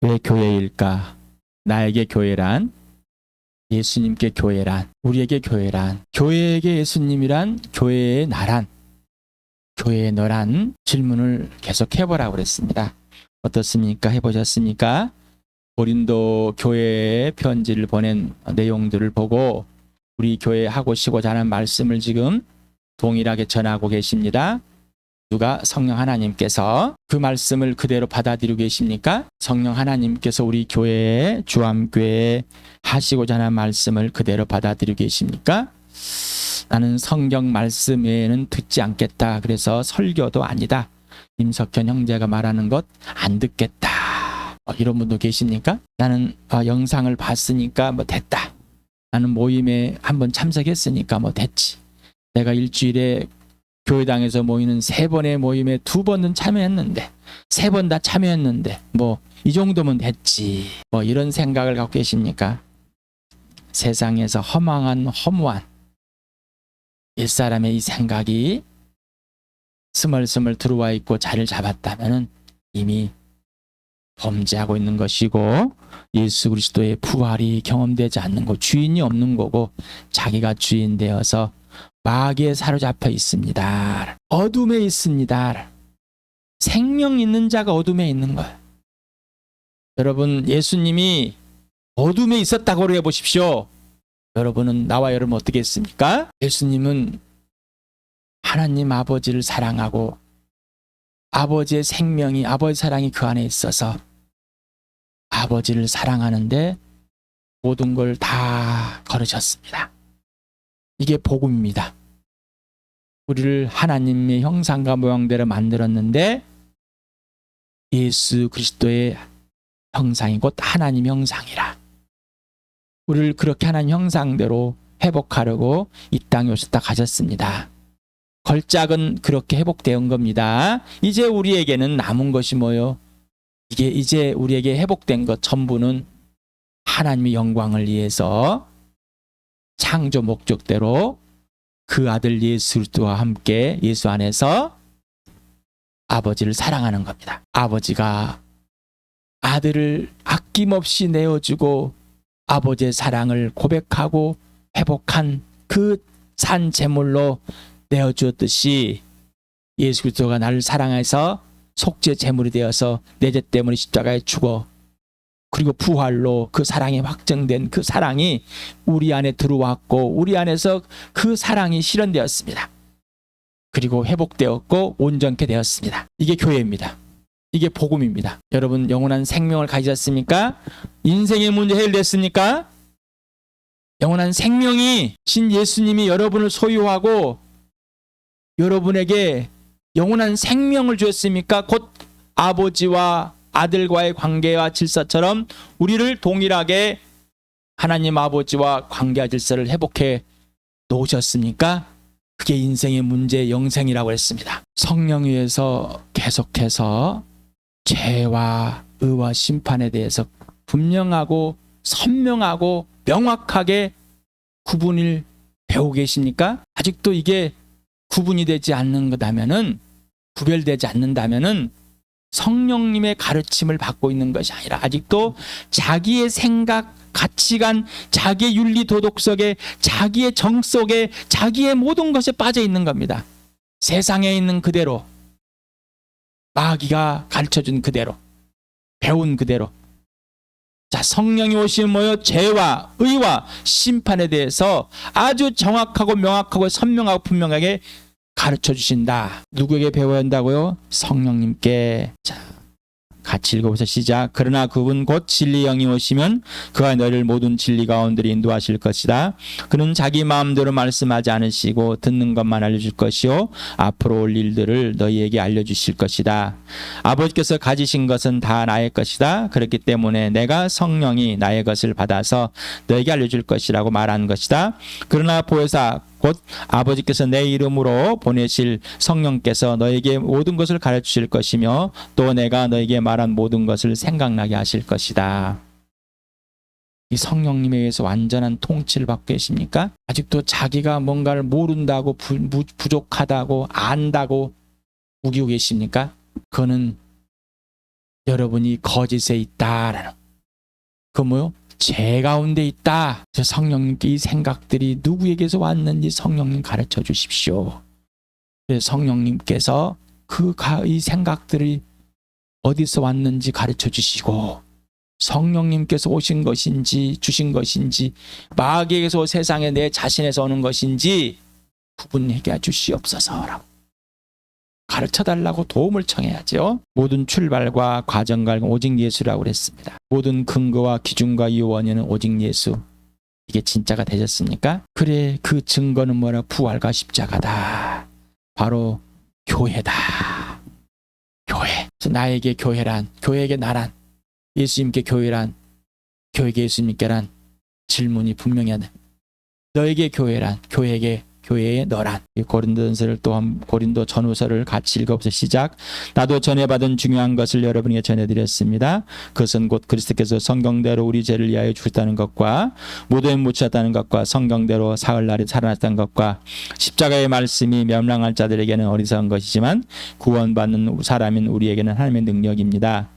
왜 교회일까? 나에게 교회란, 예수님께 교회란, 우리에게 교회란, 교회에게 예수님이란, 교회의 나란, 교회의 너란 질문을 계속 해보라고 그랬습니다. 어떻습니까? 해보셨습니까? 고린도 교회에 편지를 보낸 내용들을 보고 우리 교회에 하고 싶고자 하는 말씀을 지금 동일하게 전하고 계십니다. 누가? 성령 하나님께서. 그 말씀을 그대로 받아들이고 계십니까? 성령 하나님께서 우리 교회에, 주암교회에 하시고자 하는 말씀을 그대로 받아들이고 계십니까? 나는 성경 말씀 외에는 듣지 않겠다. 그래서 설교도 아니다. 임석현 형제가 말하는 것 안 듣겠다. 이런 분도 계십니까? 나는 영상을 봤으니까 뭐 됐다. 나는 모임에 한번 참석했으니까 뭐 됐지. 내가 일주일에 교회당에서 모이는 3번의 모임에 2번은 참여했는데 3번 다 참여했는데 뭐 이 정도면 됐지. 뭐 이런 생각을 갖고 계십니까? 세상에서 허망한 허무한 옛사람의 이 생각이 스멀스멀 들어와 있고 자리를 잡았다면 이미 범죄하고 있는 것이고 예수 그리스도의 부활이 경험되지 않는 거, 주인이 없는 거고 자기가 주인 되어서 마귀에 사로잡혀 있습니다. 어둠에 있습니다. 생명 있는 자가 어둠에 있는 거예요. 여러분, 예수님이 어둠에 있었다고 해보십시오. 여러분은, 나와 여러분 어떻게 했습니까? 예수님은 하나님 아버지를 사랑하고 아버지의 생명이, 아버지 사랑이 그 안에 있어서 아버지를 사랑하는데 모든 걸 다 걸으셨습니다. 이게 복음입니다. 우리를 하나님의 형상과 모양대로 만들었는데 예수 그리스도의 형상이 곧 하나님 형상이라. 우리를 그렇게 하나님 형상대로 회복하려고 이 땅에 오셨다 가셨습니다. 걸작은 그렇게 회복되어 온 겁니다. 이제 우리에게는 남은 것이 뭐요? 이게 이제 우리에게 회복된 것 전부는 하나님의 영광을 위해서 창조 목적대로 그 아들 예수 그리스도와 함께 예수 안에서 아버지를 사랑하는 겁니다. 아버지가 아들을 아낌없이 내어주고 아버지의 사랑을 고백하고 회복한 그 산 제물로 내어주었듯이 예수 그리스도가 나를 사랑해서 속죄 제물이 되어서 내 죄 때문에 십자가에 죽어 그리고 부활로 그 사랑이 확정된 그 사랑이 우리 안에 들어왔고 우리 안에서 그 사랑이 실현되었습니다. 그리고 회복되었고 온전케 되었습니다. 이게 교회입니다. 이게 복음입니다. 여러분, 영원한 생명을 가지셨습니까? 인생의 문제 해결됐습니까? 영원한 생명이 신 예수님이 여러분을 소유하고 여러분에게 영원한 생명을 주었습니까? 곧 아버지와 아들과의 관계와 질서처럼 우리를 동일하게 하나님 아버지와 관계와 질서를 회복해 놓으셨습니까? 그게 인생의 문제, 영생이라고 했습니다. 성령 위에서 계속해서 죄와 의와 심판에 대해서 분명하고 선명하고 명확하게 구분을 배우고 계십니까? 아직도 이게 구분이 되지 않는 거다면은, 구별되지 않는다면은 성령님의 가르침을 받고 있는 것이 아니라 아직도 자기의 생각, 가치관, 자기의 윤리 도덕 속에, 자기의 정 속에, 자기의 모든 것에 빠져 있는 겁니다. 세상에 있는 그대로, 마귀가 가르쳐준 그대로, 배운 그대로. 자, 성령이 오시면 뭐요? 죄와 의와 심판에 대해서 아주 정확하고 명확하고 선명하고 분명하게 가르쳐 주신다. 누구에게 배워야 한다고요? 성령님께. 자, 같이 읽어보세요. 시작. 그러나 그분 곧 진리의 영이 오시면 그가 너희를 모든 진리 가운데로 인도하실 것이다. 그는 자기 마음대로 말씀하지 않으시고 듣는 것만 알려줄 것이요 앞으로 올 일들을 너희에게 알려주실 것이다. 아버지께서 가지신 것은 다 나의 것이다. 그렇기 때문에 내가 성령이 나의 것을 받아서 너희에게 알려줄 것이라고 말한 것이다. 그러나 보혜사 곧 아버지께서 내 이름으로 보내실 성령께서 너에게 모든 것을 가르치실 것이며 또 내가 너에게 말한 모든 것을 생각나게 하실 것이다. 이 성령님에 의해서 완전한 통치를 받고 계십니까? 아직도 자기가 뭔가를 모른다고 부족하다고 안다고 우기고 계십니까? 그거는 여러분이 거짓에 있다라는 그 뭐요? 죄 가운데 있다. 성령님께 이 생각들이 누구에게서 왔는지 성령님 가르쳐 주십시오. 성령님께서 이 생각들이 어디서 왔는지 가르쳐 주시고, 성령님께서 오신 것인지 주신 것인지 마귀에게서 세상에 내 자신에서 오는 것인지 구분하게 주시옵소서라고 가르쳐달라고 도움을 청해야죠. 모든 출발과 과정과 오직 예수라고 그랬습니다. 모든 근거와 기준과 이유 원인은 오직 예수. 이게 진짜가 되셨습니까? 그래, 그 증거는 뭐라? 부활과 십자가다. 바로 교회다. 교회. 나에게 교회란, 교회에게 나란, 예수님께 교회란, 교회에게 예수님께란 질문이 분명히 하네. 너에게 교회란, 교회에게 교회의 너란. 고린도전서를 또한 고린도 전후서를 같이 읽어보세요. 시작. 나도 전해받은 중요한 것을 여러분에게 전해드렸습니다. 그것은 곧 그리스도께서 성경대로 우리 죄를 위하여 죽었다는 것과 무덤에 묻혔다는 것과 성경대로 사흘날에 살아났다는 것과 십자가의 말씀이 멸망할 자들에게는 어리석은 것이지만 구원받는 사람인 우리에게는 하나님의 능력입니다.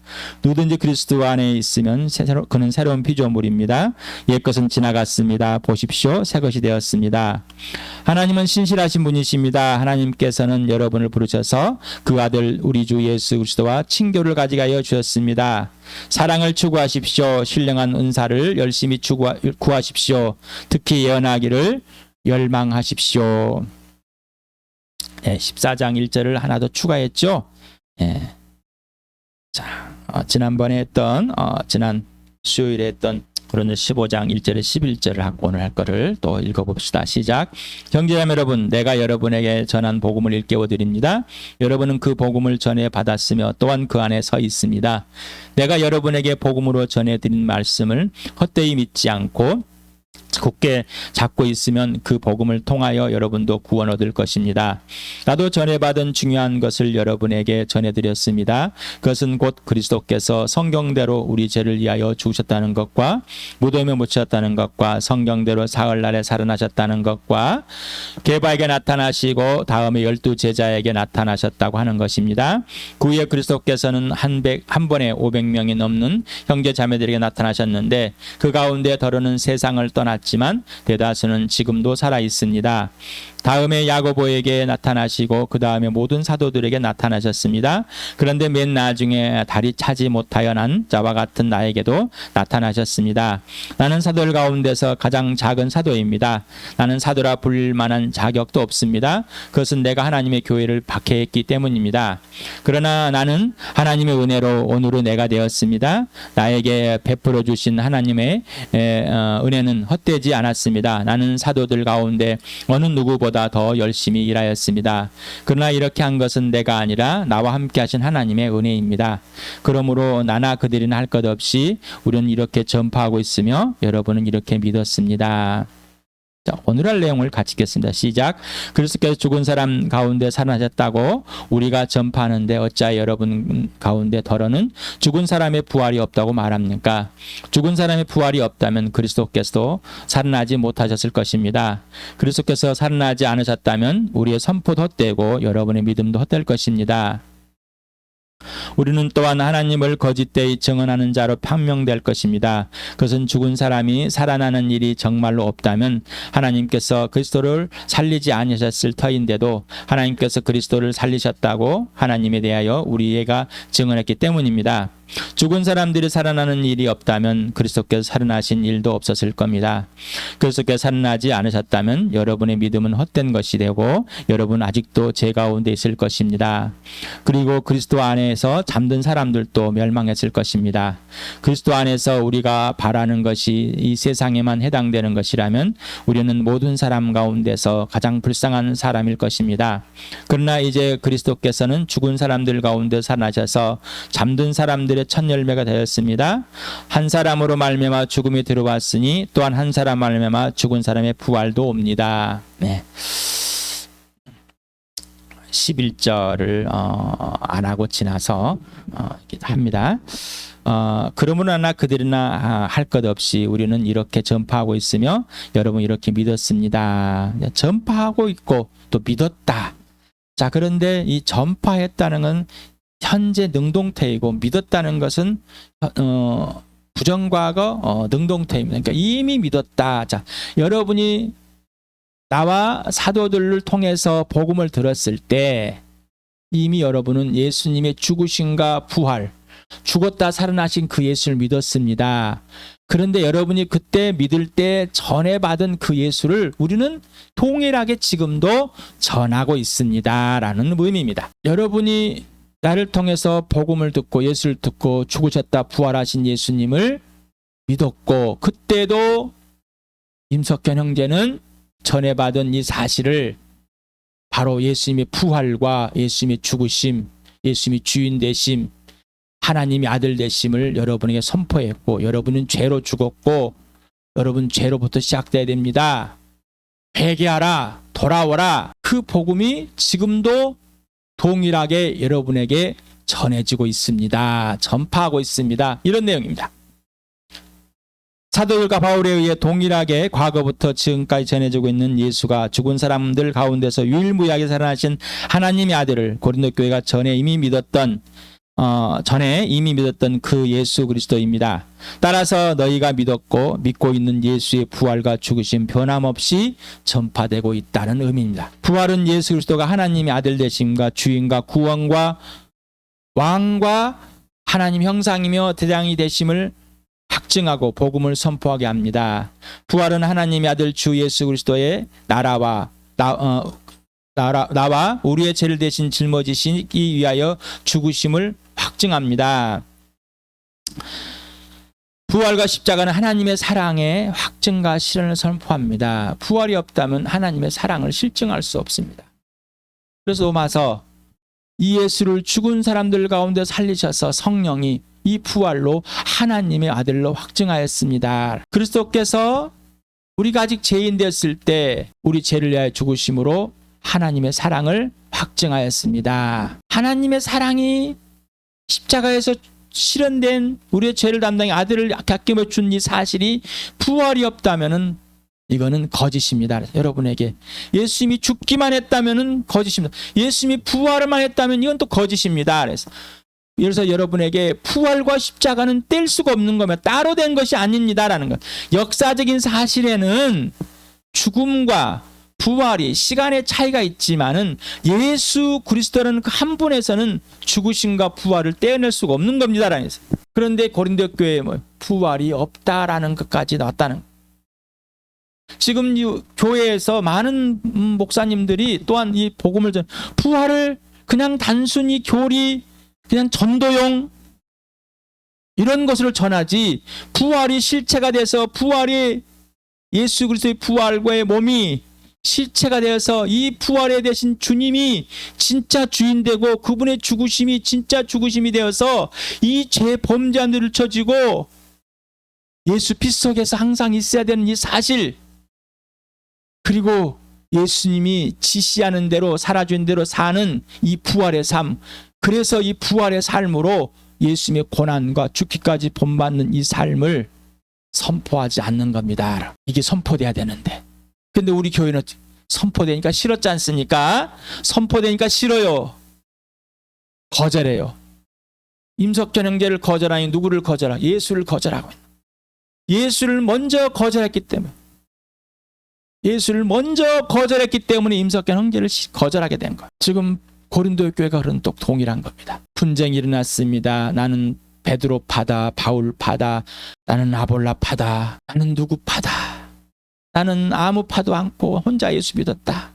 누구든지 그리스도 안에 있으면 그는 새로운 피조물입니다. 옛것은 지나갔습니다. 보십시오. 새것이 되었습니다. 하나님은 신실하신 분이십니다. 하나님께서는 여러분을 부르셔서 그 아들 우리 주 예수 그리스도와 친교를 가지게 하여 주셨습니다. 사랑을 추구하십시오. 신령한 은사를 열심히 구하십시오. 특히 예언하기를 열망하십시오. 14장 1절을 하나 더 추가했죠. 자, 지난번에 했던 지난 수요일에 했던 고린도 15장 1절에 11절을 오늘 할 거를 또 읽어봅시다. 시작. 형제자매 여러분, 내가 여러분에게 전한 복음을 일깨워 드립니다. 여러분은 그 복음을 전해 받았으며 또한 그 안에 서 있습니다. 내가 여러분에게 복음으로 전해드린 말씀을 헛되이 믿지 않고 굳게 잡고 있으면 그 복음을 통하여 여러분도 구원 얻을 것입니다. 나도 전해받은 중요한 것을 여러분에게 전해드렸습니다. 그것은 곧 그리스도께서 성경대로 우리 죄를 위하여 죽으셨다는 것과 무덤에 묻혔다는 것과 성경대로 사흘날에 살아나셨다는 것과 게바에게 나타나시고 다음에 12 제자에게 나타나셨다고 하는 것입니다. 그 후에 그리스도께서는 한 번에 500명이 넘는 형제 자매들에게 나타나셨는데 그 가운데 더러는 세상을 떠났지만 대다수는 지금도 살아 있습니다. 다음에 야고보에게 나타나시고 그 다음에 모든 사도들에게 나타나셨습니다. 그런데 맨 나중에 다리 차지 못하여 난 자와 같은 나에게도 나타나셨습니다. 나는 사도들 가운데서 가장 작은 사도입니다. 나는 사도라 불릴 만한 자격도 없습니다. 그것은 내가 하나님의 교회를 박해했기 때문입니다. 그러나 나는 하나님의 은혜로 오늘은 내가 되었습니다. 나에게 베풀어 주신 하나님의 은혜는 헛되지 않았습니다. 나는 사도들 가운데 어느 누구보다 더 열심히 일하였습니다. 그러나 이렇게 한 것은 내가 아니라 나와 함께 하신 하나님의 은혜입니다. 그러므로 나나 그들이나 할 것 없이 우리는 이렇게 전파하고 있으며 여러분은 이렇게 믿었습니다. 자, 오늘 할 내용을 같이 읽겠습니다. 시작. 그리스도께서 죽은 사람 가운데 살아나셨다고 우리가 전파하는데 어찌하여 여러분 가운데 더러는 죽은 사람의 부활이 없다고 말합니까? 죽은 사람의 부활이 없다면 그리스도께서도 살아나지 못하셨을 것입니다. 그리스도께서 살아나지 않으셨다면 우리의 선포도 헛되고 여러분의 믿음도 헛될 것입니다. 우리는 또한 하나님을 거짓되이 증언하는 자로 판명될 것입니다. 그것은 죽은 사람이 살아나는 일이 정말로 없다면 하나님께서 그리스도를 살리지 않으셨을 터인데도 하나님께서 그리스도를 살리셨다고 하나님에 대하여 우리가 증언했기 때문입니다. 죽은 사람들이 살아나는 일이 없다면 그리스도께서 살아나신 일도 없었을 겁니다. 그리스도께서 살아나지 않으셨다면 여러분의 믿음은 헛된 것이 되고 여러분 아직도 죄 가운데 있을 것입니다. 그리고 그리스도 안에서 잠든 사람들도 멸망했을 것입니다. 그리스도 안에서 우리가 바라는 것이 이 세상에만 해당되는 것이라면 우리는 모든 사람 가운데서 가장 불쌍한 사람일 것입니다. 그러나 이제 그리스도께서는 죽은 사람들 가운데 살아나셔서 잠든 사람들의 첫 열매가 되었습니다. 한 사람으로 말미암아 죽음이 들어왔으니 또한 한 사람 말미암아 죽은 사람의 부활도 옵니다. 네. 11절을 안 하고 지나서 합니다. 그러므로나 그들이나 할 것 없이 우리는 이렇게 전파하고 있으며 여러분 이렇게 믿었습니다. 전파하고 있고 또 믿었다. 자, 그런데 이 전파했다는 건 현재 능동태이고 믿었다는 것은 부정과거 능동태입니다. 그러니까 이미 믿었다. 자, 여러분이 나와 사도들을 통해서 복음을 들었을 때 이미 여러분은 예수님의 죽으심과 부활, 죽었다 살아나신 그 예수를 믿었습니다. 그런데 여러분이 그때 믿을 때 전에 받은 그 예수를 우리는 동일하게 지금도 전하고 있습니다. 라는 의미입니다. 여러분이 나를 통해서 복음을 듣고 예수를 듣고 죽으셨다 부활하신 예수님을 믿었고, 그때도 임석현 형제는 전에 받은 이 사실을 바로 예수님의 부활과 예수님의 죽으심, 예수님의 주인 되심, 하나님의 아들 되심을 여러분에게 선포했고, 여러분은 죄로 죽었고 여러분 죄로부터 시작돼야 됩니다. 회개하라, 돌아오라. 그 복음이 지금도 동일하게 여러분에게 전해지고 있습니다. 전파하고 있습니다. 이런 내용입니다. 사도들과 바울에 의해 동일하게 과거부터 지금까지 전해지고 있는 예수가 죽은 사람들 가운데서 유일무이하게 살아나신 하나님의 아들을 고린도 교회가 전에 이미 믿었던 그 예수 그리스도입니다. 따라서 너희가 믿고 있는 예수의 부활과 죽으심 변함없이 전파되고 있다는 의미입니다. 부활은 예수 그리스도가 하나님의 아들 되심과 주인과 구원과 왕과 하나님 형상이며 대장이 되심을 확증하고 복음을 선포하게 합니다. 부활은 하나님의 아들 주 예수 그리스도의 나와 우리의 죄를 대신 짊어지시기 위하여 죽으심을 확증합니다. 부활과 십자가는 하나님의 사랑의 확증과 실현을 선포합니다. 부활이 없다면 하나님의 사랑을 실증할 수 없습니다. 그래서 로마서 이 예수를 죽은 사람들 가운데 살리셔서 성령이 이 부활로 하나님의 아들로 확증하였습니다. 그리스도께서 우리가 아직 죄인 되었을 때 우리 죄를 위하여 죽으심으로 하나님의 사랑을 확증하였습니다. 하나님의 사랑이 십자가에서 실현된 우리의 죄를 담당해 아들을 아낌없이 준 이 사실이 부활이 없다면은 이거는 거짓입니다. 여러분에게 예수님이 죽기만 했다면은 거짓입니다. 예수님이 부활을만 했다면 이건 또 거짓입니다. 그래서 여러분에게 부활과 십자가는 뗄 수가 없는 거면 따로 된 것이 아닙니다라는 것. 역사적인 사실에는 죽음과 부활이 시간의 차이가 있지만은 예수 그리스도라는 그 한 분에서는 죽으심과 부활을 떼어낼 수가 없는 겁니다라는 거예요. 그런데 고린도 교회에 부활이 없다라는 것까지 나왔다는 거예요. 지금 이 교회에서 많은 목사님들이 또한 이 복음을 부활을 그냥 단순히 교리, 그냥 전도용 이런 것을 전하지, 부활이 실체가 돼서 부활이 예수 그리스도의 부활과의 몸이 실체가 되어서 이 부활에 대신 주님이 진짜 주인 되고 그분의 죽으심이 진짜 죽으심이 되어서 이 죄 범죄함들을 쳐지고 예수 피 속에서 항상 있어야 되는 이 사실, 그리고 예수님이 지시하는 대로 살아준 대로 사는 이 부활의 삶, 그래서 이 부활의 삶으로 예수님의 고난과 죽기까지 본받는 이 삶을 선포하지 않는 겁니다. 이게 선포돼야 되는데, 근데 우리 교회는 선포되니까 싫었지 않습니까? 선포되니까 싫어요. 거절해요. 임석현 형제를 거절하니 누구를 거절하고? 예수를 거절하고 있는. 예수를 먼저 거절했기 때문에, 예수를 먼저 거절했기 때문에 임석현 형제를 거절하게 된 거예요. 지금 고린도 교회가 그런 또 동일한 겁니다. 분쟁이 일어났습니다. 나는 베드로 파다, 바울 파다, 나는 아볼라 파다, 나는 누구 파다, 나는 아무 파도 않고 혼자 예수 믿었다.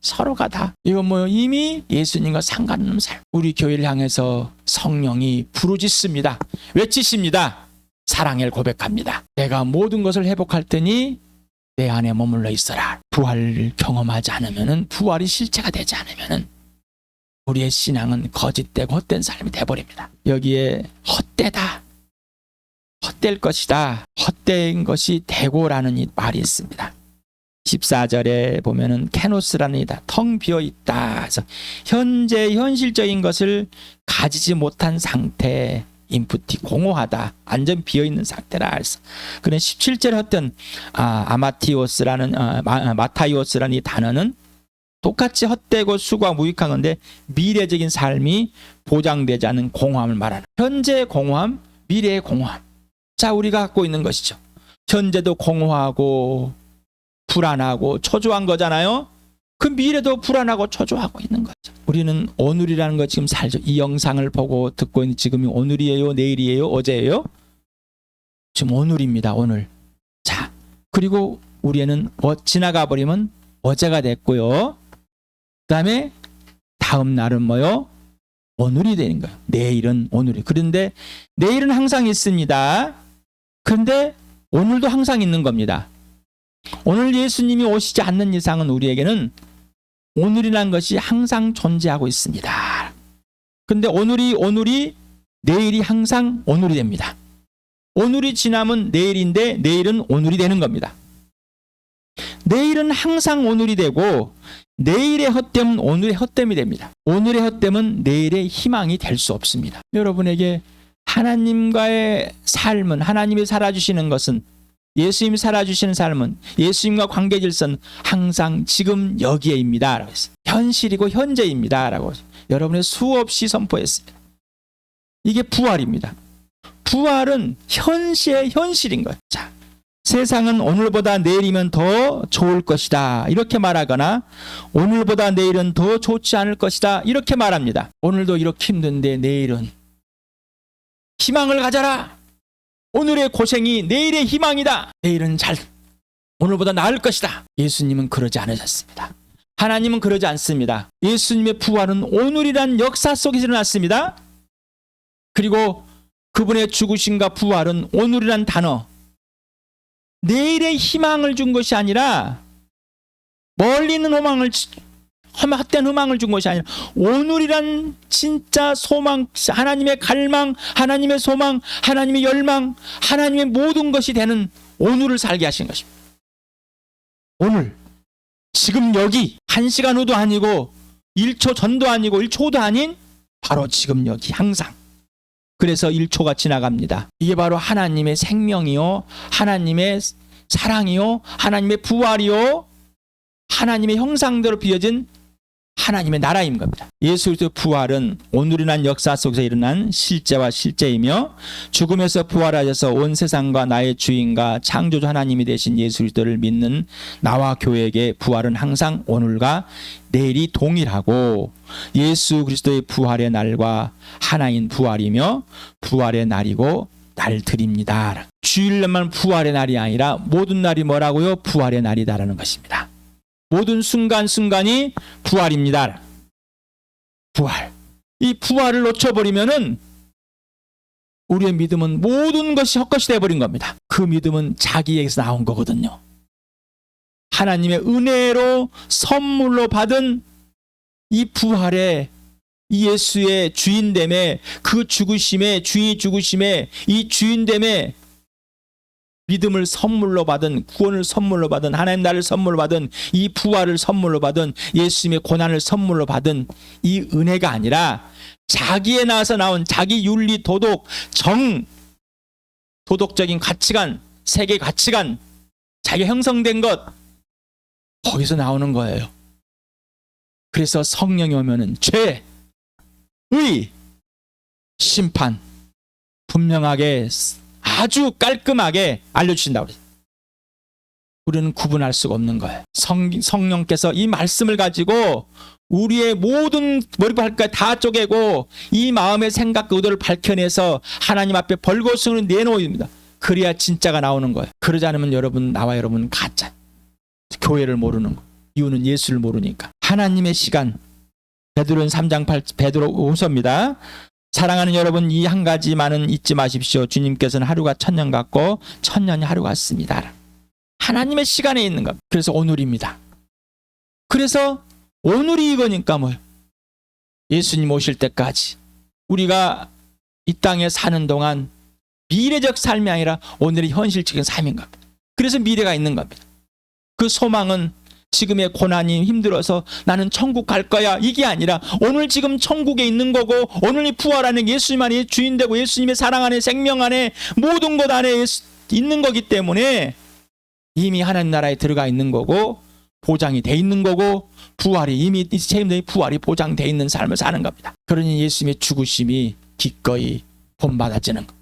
서로가 다 이건 이미 예수님과 상관없는 삶. 우리 교회를 향해서 성령이 부르짖습니다. 외치십니다. 사랑을 고백합니다. 내가 모든 것을 회복할 테니 내 안에 머물러 있어라. 부활을 경험하지 않으면은, 부활이 실체가 되지 않으면은 우리의 신앙은 거짓되고 헛된 삶이 돼버립니다. 여기에 헛되다, 헛될 것이다, 헛된 것이 되고라는 이 말이 있습니다. 14절에 보면은 케노스라는 이다, 텅 비어 있다. 그래서 현재 현실적인 것을 가지지 못한 상태, 인풋이 공허하다, 완전 비어 있는 상태라. 해서 그런 17절에 했던 마타이오스라는 이 단어는 똑같이 헛되고 수고와 무익한 건데 미래적인 삶이 보장되지 않은 공허함을 말하는 현재의 공허함, 미래의 공허함. 자, 우리가 갖고 있는 것이죠. 현재도 공허하고 불안하고 초조한 거잖아요. 그 미래도 불안하고 초조하고 있는 거죠. 우리는 오늘이라는 거 지금 살죠. 이 영상을 보고 듣고 있는 지금이 오늘이에요, 내일이에요, 어제예요? 지금 오늘입니다. 오늘. 자, 그리고 우리는 지나가 버리면 어제가 됐고요. 그다음에 다음 날은 뭐요? 오늘이 되는 거예요. 내일은 오늘이. 그런데 내일은 항상 있습니다. 그런데 오늘도 항상 있는 겁니다. 오늘 예수님이 오시지 않는 이상은 우리에게는 오늘이라는 것이 항상 존재하고 있습니다. 그런데 오늘이 내일이 항상 오늘이 됩니다. 오늘이 지나면 내일인데 내일은 오늘이 되는 겁니다. 내일은 항상 오늘이 되고 내일의 헛됨은 오늘의 헛됨이 됩니다. 오늘의 헛됨은 내일의 희망이 될 수 없습니다. 여러분에게 하나님과의 삶은, 하나님이 살아주시는 것은, 예수님이 살아주시는 삶은, 예수님과 관계 질서는 항상 지금 여기에입니다 라고 했어요. 현실이고 현재입니다 라고 여러분의 수없이 선포했습니다. 이게 부활입니다. 부활은 현실의 현실인 거예요. 자, 세상은 오늘보다 내일이면 더 좋을 것이다 이렇게 말하거나 오늘보다 내일은 더 좋지 않을 것이다 이렇게 말합니다. 오늘도 이렇게 힘든데 내일은 희망을 가져라. 오늘의 고생이 내일의 희망이다. 내일은 오늘보다 나을 것이다. 예수님은 그러지 않으셨습니다. 하나님은 그러지 않습니다. 예수님의 부활은 오늘이란 역사 속에서 일어났습니다. 그리고 그분의 죽으심과 부활은 오늘이란 단어, 내일의 희망을 준 것이 아니라 멀리 있는 헛된 희망을 준 것이 아니라 오늘이란 진짜 소망, 하나님의 갈망, 하나님의 소망, 하나님의 열망, 하나님의 모든 것이 되는 오늘을 살게 하신 것입니다. 오늘, 지금 여기 1시간 후도 아니고 1초 전도 아니고 1초 후도 아닌 바로 지금 여기 항상. 그래서 1초가 지나갑니다. 이게 바로 하나님의 생명이요, 하나님의 사랑이요, 하나님의 부활이요, 하나님의 형상대로 비어진 하나님의 나라인 겁니다. 예수 그리스도의 부활은 오늘이란 역사 속에서 일어난 실제와 실제이며 죽음에서 부활하셔서 온 세상과 나의 주인과 창조주 하나님이 되신 예수 그리스도를 믿는 나와 교회에게 부활은 항상 오늘과 내일이 동일하고 예수 그리스도의 부활의 날과 하나인 부활이며 부활의 날이고 날들입니다. 주일날만 부활의 날이 아니라 모든 날이 뭐라고요? 부활의 날이다라는 것입니다. 모든 순간순간이 부활입니다. 부활. 이 부활을 놓쳐버리면은 우리의 믿음은 모든 것이 헛것이 되어버린 겁니다. 그 믿음은 자기에게서 나온 거거든요. 하나님의 은혜로 선물로 받은 이 부활의 이 예수의 주인됨에, 그 죽으심에, 주인이 죽으심에, 이 주인됨에 믿음을 선물로 받은, 구원을 선물로 받은, 하나님 나라를 선물로 받은, 이 부활을 선물로 받은, 예수님의 고난을 선물로 받은 이 은혜가 아니라 자기에 나와서 나온 자기 윤리, 도덕, 도덕적인 가치관, 세계 가치관, 자기 형성된 것, 거기서 나오는 거예요. 그래서 성령이 오면은 죄, 의, 심판 분명하게 아주 깔끔하게 알려주신다고 그래요. 우리는 구분할 수가 없는 거예요. 성령께서 이 말씀을 가지고 우리의 모든 머리발까지 다 쪼개고 이 마음의 생각과 의도를 밝혀내서 하나님 앞에 벌거숭이를 내놓습니다. 그래야 진짜가 나오는 거예요. 그러지 않으면 나와 여러분 가짜. 교회를 모르는 거. 이유는 예수를 모르니까. 하나님의 시간. 베드로는 3장 8 베드로 후서입니다. 사랑하는 여러분, 이 한 가지만은 잊지 마십시오. 주님께서는 하루가 1000년 같고 1000년이 하루 같습니다. 하나님의 시간에 있는 것. 그래서 오늘입니다. 그래서 오늘이 이거니까 뭐예요? 예수님 오실 때까지 우리가 이 땅에 사는 동안 미래적 삶이 아니라 오늘의 현실적인 삶인 겁니다. 그래서 미래가 있는 겁니다. 그 소망은 지금의 고난이 힘들어서 나는 천국 갈 거야 이게 아니라 오늘 지금 천국에 있는 거고 오늘 부활하는 예수님 안에 주인 되고 예수님의 사랑 안에 생명 안에 모든 것 안에 있는 거기 때문에 이미 하나님 나라에 들어가 있는 거고 보장이 돼 있는 거고 부활이 이미 체험되니 부활이 보장돼 있는 삶을 사는 겁니다. 그러니 예수님의 죽으심이 기꺼이 본받아지는 것.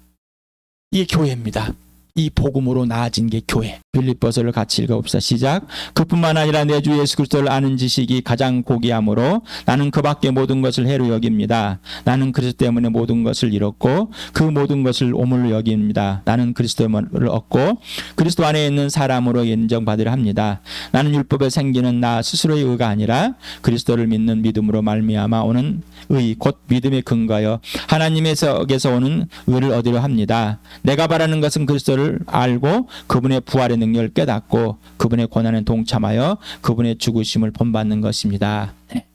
이게 교회입니다. 이 복음으로 나아진 게 교회. 빌립보서를 같이 읽어봅시다. 시작. 그뿐만 아니라 내 주 예수 그리스도를 아는 지식이 가장 고귀하므로 나는 그밖에 모든 것을 해로 여깁니다. 나는 그리스도 때문에 모든 것을 잃었고 그 모든 것을 오물로 여깁니다. 나는 그리스도를 얻고 그리스도 안에 있는 사람으로 인정받으려 합니다. 나는 율법에 생기는 나 스스로의 의가 아니라 그리스도를 믿는 믿음으로 말미암아 오는 의 곧 믿음의 근거여 하나님에게서 오는 의를 얻으려 합니다. 내가 바라는 것은 그리스도를 알고 그분의 부활의 능력을 깨닫고 그분의 고난에 동참하여 그분의 죽으심을 본받는 것입니다. 네.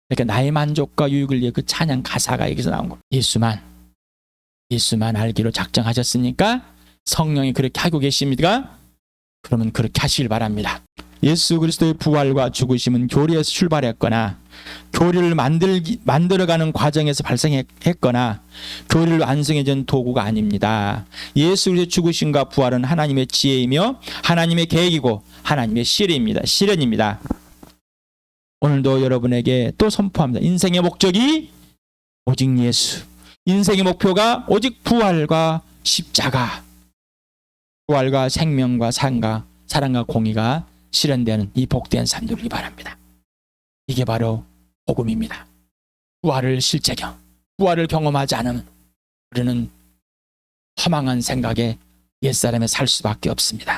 그러니까 나의 만족과 유익을 위해 그 찬양 가사가 여기서 나온 겁니다. 예수만 알기로 작정하셨으니까 성령이 그렇게 하고 계십니까? 그러면 그렇게 하시길 바랍니다. 예수 그리스도의 부활과 죽으심은 교리에서 출발했거나 교리를 만들어가는 과정에서 발생했거나 교리를 완성해준 도구가 아닙니다. 예수 그리스도의 죽으심과 부활은 하나님의 지혜이며 하나님의 계획이고 하나님의 실현입니다. 오늘도 여러분에게 또 선포합니다. 인생의 목적이 오직 예수. 인생의 목표가 오직 부활과 십자가. 부활과 생명과 사랑과 공의가 실현되는 이 복된 삶 되기 바랍니다. 이게 바로 복음입니다. 부활을 부활을 경험하지 않으면 우리는 허망한 생각에 옛사람에 살 수밖에 없습니다.